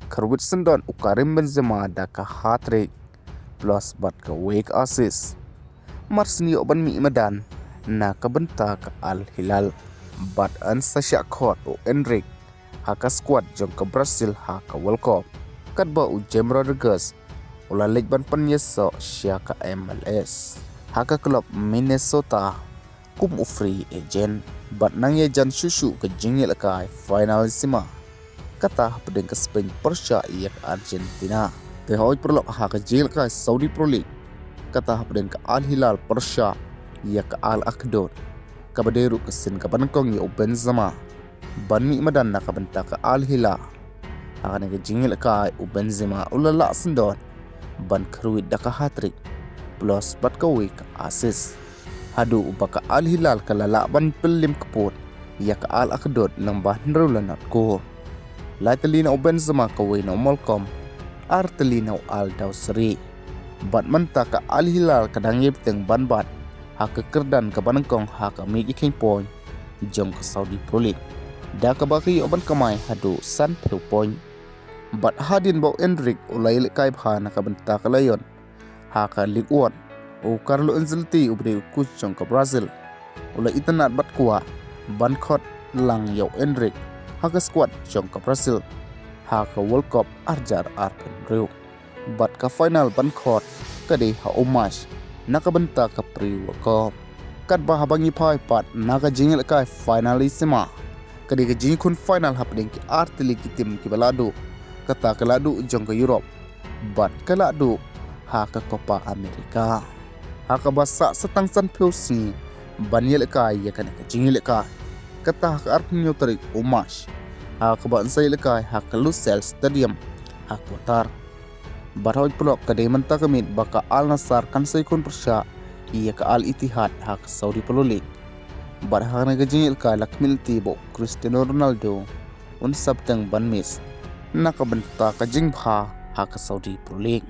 Karwit sendon Karim Benzema daka hat-trick plus bat ka wake assist. Marsni oban mi madan na kabenta ka Al Hilal bat an sasya khot o Enric haka squad jong ka Brazil haka World Cup. Kadba u James Rodriguez ula legban panyeso siya ka MLS haka klub Minnesota kum free agent bat nang ye jan susu ke jingil kai finalissima kata pedeng ke Spain Persha iyak Argentina te hoy perlo haka jingil kai Saudi Pro League kata pedeng ke Al Hilal Persha iyak Al Akdod kabaderu kesin ka banangkong ye Benzema banmi madan na kabenta ka Al Hilal haka ne jingil kai Benzema ulala sendon ban Karwit daka hat-trick plus bat ka week assist. Hadu ubaka Al Hilal kalalaban pelim kapot ya ka Al Akdod ng bahnrulan at ko. Laitalina o Benzema kawin o Malcolm artalina o Al Dawsari. Bat manta ka Al Hilal kadangib teng banbat haka kerdan ka banangkong haka migi king point jong ka Saudi Pro League. Da ka baki o ban kamay hadu san pero point. Bat hadin baw Enric ulay kay bha nakabenta ka layon haka League 1 o Carlo Ancelotti ubre kuchong ka Brazil ulay itanat bat kuwa bankot lang yaw Enric haka squad chong ka Brazil haka World Cup arjar arpen reu bat ka final bankot kade ha omash nakabenta ka pre-World Cup kadba habangi phai pat naga jingil kay finalissima kade ka jingkun final hapding ki artili ki tim ki balado kata kaladu jong ke Europe bat kaladu haka Copa America haka basa setang san peusi banyel ka ya kan jingil ka kata haka arnyo tarik umash haka ban sai ka haka Lusail Stadium haka Qatar barhoy plok kade manta kamit baka Al Nassr kan sai kun Persha ya ka Al Ittihad haka Saudi Pro League barhana ga jingil ka lakmil tibo Cristiano Ronaldo un sabtang banmis nakabenta ka jingpha haka Saudi Pro League.